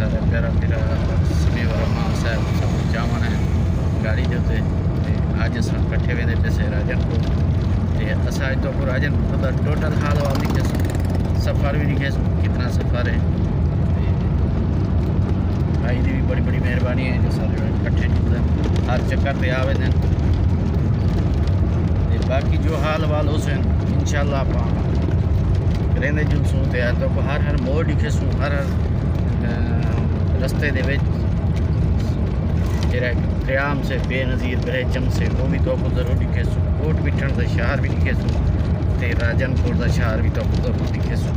सारा प्यारा मेरा समीर रहमान साहब सब जावन है गाड़ी के उत्ते अज अस कट्ठे वेंदे पैसे राजनपुर ते असा अज तो राजनपुर का टोटल हाल वाल लिखे सफ़र भी लिखे कितना सफ़र है। भाई की भी बड़ी बड़ी मेहरबानी है जो सारे कट्ठे जुड़ते हर चक्कर पे आवे दिन। बाकी जो हाल वाल उस इंशाल्लाह आप करेंगे जुलसूँ तो हर मोड़ लिखेसूँ हर रस्ते दे क़याम से बेनज़ीर बरेचम से वो भी तो ज़रूर लिखेसूँ। कोट बिठन का शहर भी लिखेसूँ तो राजनपुर का शहर भी तो ज़रूर लिखेसूँ।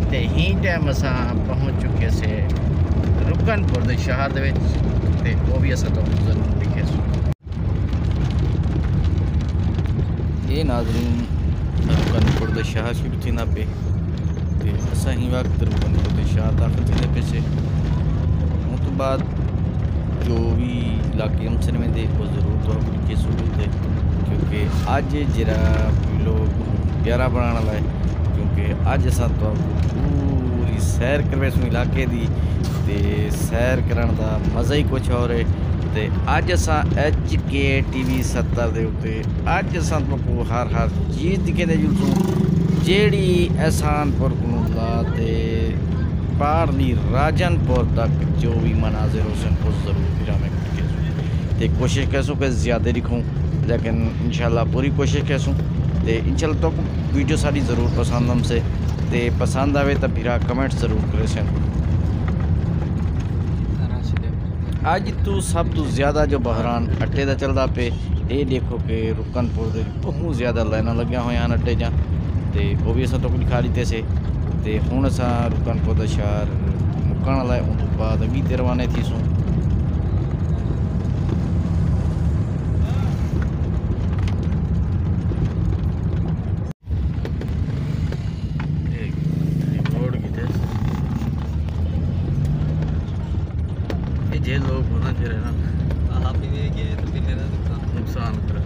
तो ही टाइम असा पहुँच चुके से रुकनपुर के शहर के वो भी असा तो ज़रूर लिखेसूँ। ये नाज़रीन रुकनपुर के शहर शुरू थी पे तो असा ही वक्त रुकनपुर के शहर दाखिल थे पे से उस तो बाद जो भी इलाके हमसन में दे वो ज़रूर तो लिखे सूरत है क्योंकि अज जरा लोग प्यारा बनाने वाला है क्योंकि अज असा तो पूरी सैर करवे सू इलाके की सैर करने का मज़ा ही कुछ और है। तो अज असा HKTV 70 के उत्ते अज असा तो हर चीज़ दिखेंदे जुलसूँ जेड़ी एहसानपुर कुनूला ते पारली राजनपुर तक जो भी मनाजिर हुसन वो ज़रूर फिरामे करके तो कोशिश कैसूँ कि ज़्यादा लिखूँ लेकिन इंशाल्लाह पूरी कोशिश कैसूँ तो इंशाल्लाह तो वीडियो सारी ज़रूर पसंद हमसे तो पसंद आवे तो फिर कमेंट ज़रूर करें। अज तो सब तो ज़्यादा जो बहरान अट्टे का चलता पे ये देखो कि रुकनपुर के बहुत ज़्यादा लाइना लगिया हुई हैं अट्टे जा तो वो भी असा तो दिखा लीते से तो हूँ असा रुकनपुर का शहर मुकण वाला है उस बाद अगी ते रवाने थीसूँ। जे लोग होना चाहिए ना आप भी गए तो फिर मेरा नुकसान करा।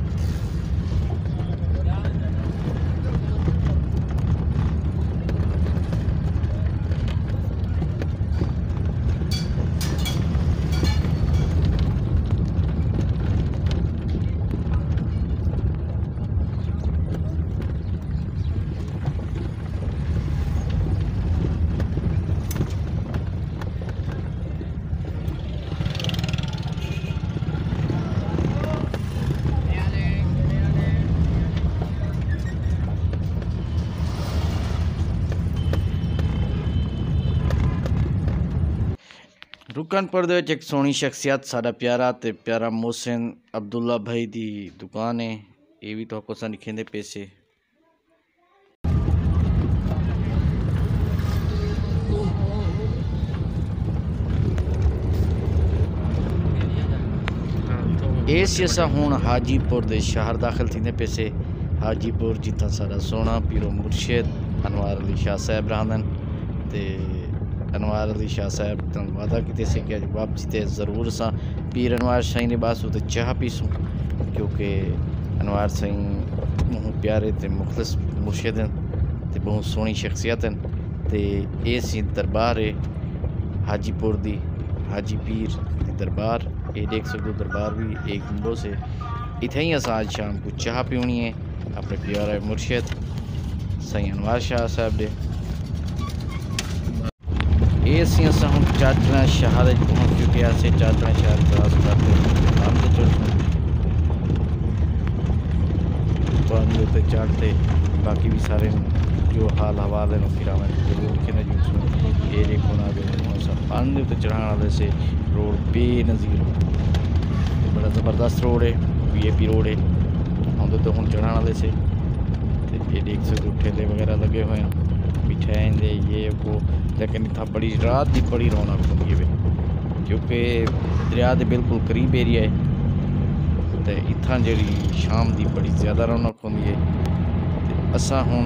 रुकनपुर दे एक सोहनी शख्सियत साडा प्यारा मोहसिन अब्दुल्ला भाई दी दुकान है ये भी तो असा लिखेंदे पैसे। ऐसे असा हूँ हाजीपुर के शहर दाखिल थी पैसे हाजीपुर जितना सारा सोना पीरो मुर्शिद अनवार अली शाह साहब रहंदन ते अनवार अली शाह साहब वादा किते से कि वापसी ते ज़रूर असा पीर अनवार शाही ने बासू तो चाह पीसूँ क्योंकि अनवार साईं बहुत प्यारे ते मुखलिस मुर्शिद हैं ते बहुत सोहनी शख्सियत हैं ते ये सी दरबार है हाजीपुर दी हाजी पीर दी दरबार ये देख सकते दरबार भी एक नंबर से इतना ही असा आज शाम को चाह पीनी है अपने प्यारे मुर्शिद साईं अनवार शाह साहब दे। ये सी असा हम चाचना शहर पहुँच चुके हैं चाचना शहर क्रॉस करते चढ़ते बाकी भी सारे जो हाल हवाल है फिर जरूर लिखे ये देखो ना पानी उत्ते चढ़ाने वाले से रोड बेनज़ीर बड़ा ज़बरदस्त रोड है VIP रोड है हम तो हम चढ़ाने वाले से ये देख सकते ठेले वगैरह लगे हुए हैं मिठाई दे ये वो लेकिन इतना बड़ी रात की बड़ी रौनक होती है क्योंकि दरिया के बिल्कुल करीब एरिया है तो इतना जी शाम की बड़ी ज़्यादा रौनक होती है। असा हूँ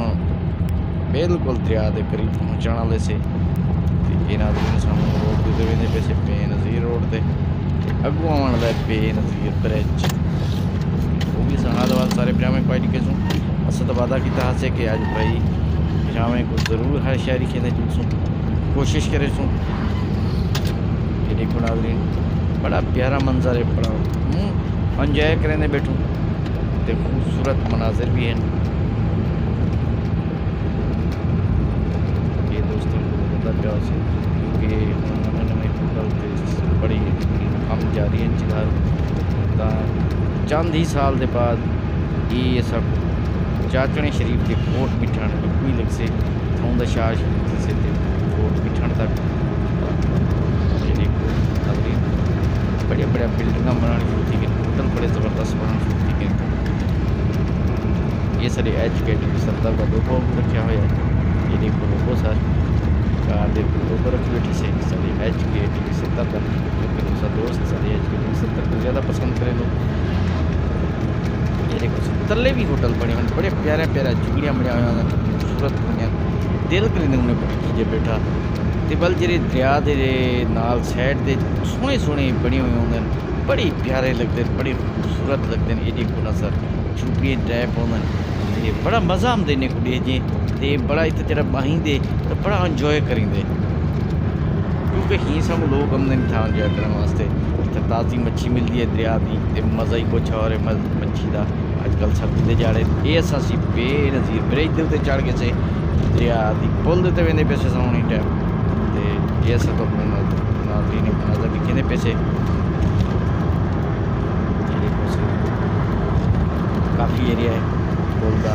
बिल्कुल दरिया के करीब पहुँचने वाले से सामू रोड के वेंदे पे बेनज़ीर रोड से अगू आने वाला बेनज़ीर ब्रिज वो भी हाल वाल सारे पजामे पाई लिखे सूँ अस तो वादा किया कि अज भाई पजामे को ज़रूर हर शहरी खेने जुलसूँ कोशिश करे सो। ये देखो नाज़रीन, बड़ा प्यारा मंजर है, बड़ा एंजॉय करें बैठूँ तो खूबसूरत मनाजिर भी हैं। ये दोस्तों को पता प्यार से क्योंकि उन्होंने होटल बड़ी हम जा रही है जिधर चंद ही साल के बाद ये सब चाचने शरीफ के कोट मिठण कोई लग से थोड़ा शाह से कोट मिठण तक बढ़िया बढ़िया बिल्डिंग बनानी शुरू थी, होटल बड़े ज़बरदस्त बनाना शुरू थी। ये सारे एजुकेटिव सरदार का लोगो रखा हुआ है। ये देखो लोगो सर कार देखो लोगो रखी बैठी से सारे एजुकेटिव सरदार का, क्योंकि दूसरा दोस्त सारे एजुकेटिव सरदार को ज़्यादा पसंद करें लोग। ये देखो तले भी होटल बने हुए बड़े प्यारे प्यारे झुगड़ियाँ बनिया हुआ खूबसूरत बनिया दिल करेंगे उन्हें बड़ी चीज़ें बैठा ते बल जे दरिया के नाल साइड दे सोहने सोहने बने हुए होंगे, बड़े प्यारे लगते हैं, बड़े खूबसूरत लगते हैं। ये देखो ना सर झुग्गियाँ टाइप होंगे, बड़ा मज़ा आंदा इन्हें कुड़िए जी ते बड़ा इतना जरा बाहीं दे तो बड़ा इंजॉय करेंगे, क्योंकि ही सब लोग आंदे था इंजॉय करने वास्ते। इतना ताज़ी मच्छी मिलती है दरिया की, मज़ा ही कुछ और है मच्छी का। अजकल सर्दी के जाड़े ये असी बेनज़ीर ब्रिज के उत्ते चढ़ के से दरिया की पुल के उत्ते वेंदे पैसे सोनी टाइम तो ये सब अपने नाज़रीन नज़र दिखे पैसे। काफ़ी एरिया है पुल का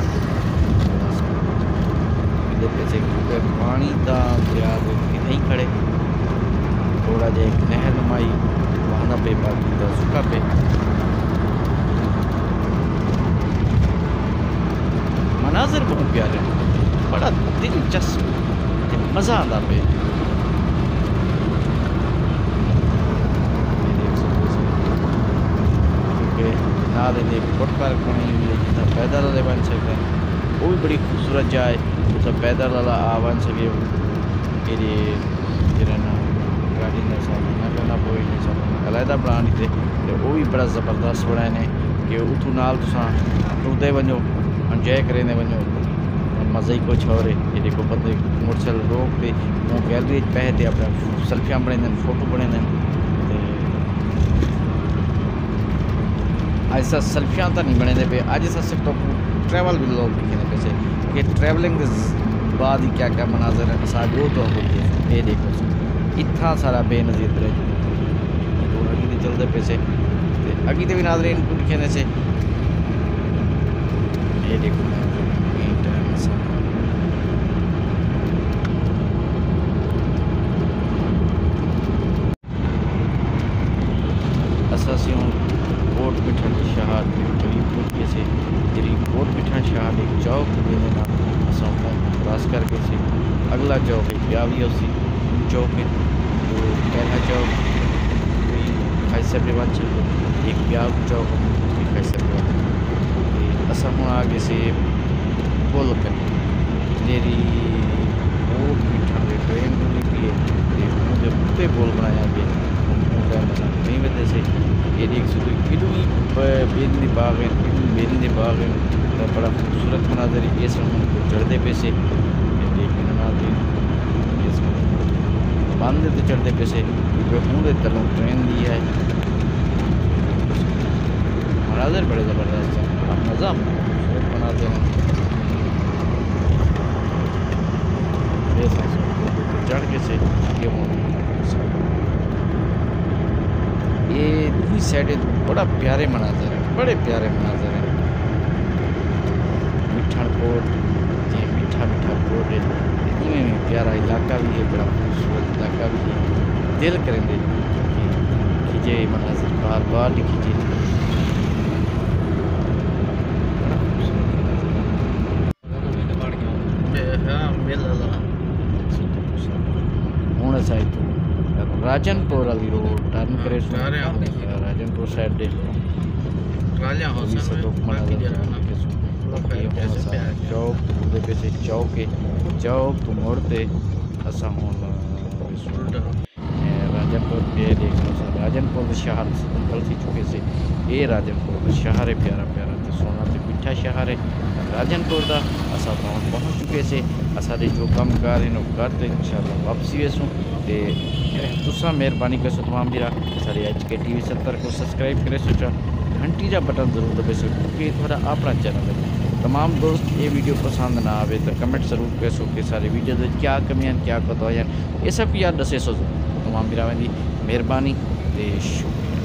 पैसे पानी का दरिया इतना ही खड़े थोड़ा जहा एक नहर नुमाई वहाँ पे बाकी का सुखा पे मनाजिर बहुत प्यारे, बड़ा दिलचस्प मज़ा आता पे। क्योंकि नाल एक फुट पार्क बनी हुई है जितना पैदल वाले बन सकते हैं, वो भी बड़ी खूबसूरत जाए तो पैदल वाला आ बन सके। गाड़ी ने सामना करना कोई नहीं सब अलहदा बना दी तो वो भी बड़ा ज़बरदस्त बनाए ने कि उतू नाल तुसा टुरदे वजो एंजॉय करें वजो मज़ा ही कुछ और है। ये देखो बंदे मोटरसाइकिल रोक के वो गैलरी पैसे अपने सेल्फियां बनाते फोटो बनाते ऐसा सेल्फियां तो नहीं बने पे अज अस सिर्फ ट्रैवल भी लोग दिखे पैसे कि ट्रैवलिंग के बाद ही क्या क्या मनाजर है असा जो तो ये देखो इतना सारा बेनज़ीर ब्रिज अगी चलते पैसे अगी तो भी नाज़रीन को दिखे से ये देखो असासी कोट मिठन शहर करीब पहुँचे से जी कोट मिठन शहर एक चौक देना असा क्रॉस करके से अगला चौक है ब्यावी उसी चौक है तो पहला चौक खाई सब एक ब्याव चौक खाई सब असा हूँ आगे से पुल कर मेरी कोट मिठन ट्रेन निकली है उत्ते पुल बनाया गया नहीं वजह से ये देख सकते इतनी बेनी बाग है बेनी बाग है तो बड़ा खूबसूरत मनाजर ये सब चढ़ते पैसे देखने नाज़रीन बंद तो चढ़ते पैसे पूरे तलों ट्रेन दी है मनाजर बड़े ज़बरदस्त हैं मज़ा खूबसूरत बनाते हैं। चढ़ के से ये दूसरी साइड बड़ा प्यारे मनाजर है, बड़े प्यारे मनाजर हैं। मिठन कोट ये मीठा मीठा कोट है, इनमें प्यारा इलाका भी है, बड़ा खूबसूरत इलाका भी है। दिल करेंगे खींचे मनाजर बार बार ही खींचे। हूँ साइड तो राजनपुर वाली रोड टर्न करे राजनपुर साइड दे चौक पे से चौक तो मोड़ते असा हूँ राजनपुर पे देखो राजनपुर शहर निकल सी चुके से ये राजनपुर शहर है प्यारा प्यारा तो सोना तो मीठा शहर है। राजनपुर का असा पहुँच चुके से असारे जो कम कार इन करते इंशाल्लाह वापसी वेसूँ तो तुसा मेहरबानी कसो तमाम भीरा सारे HK TV 70 को सब्सक्राइब करे सोचा घंटी का बटन जरूर दबे सो क्योंकि थोड़ा अपना चैनल है। तमाम दोस्त ये वीडियो पसंद ना आवे तो कमेंट जरूर कर सो कि सारे वीडियो में क्या कमियां क्या कोताहियां ये सब याद दसे सो तमाम भीरावां दी मेहरबानी ते शुक्रिया।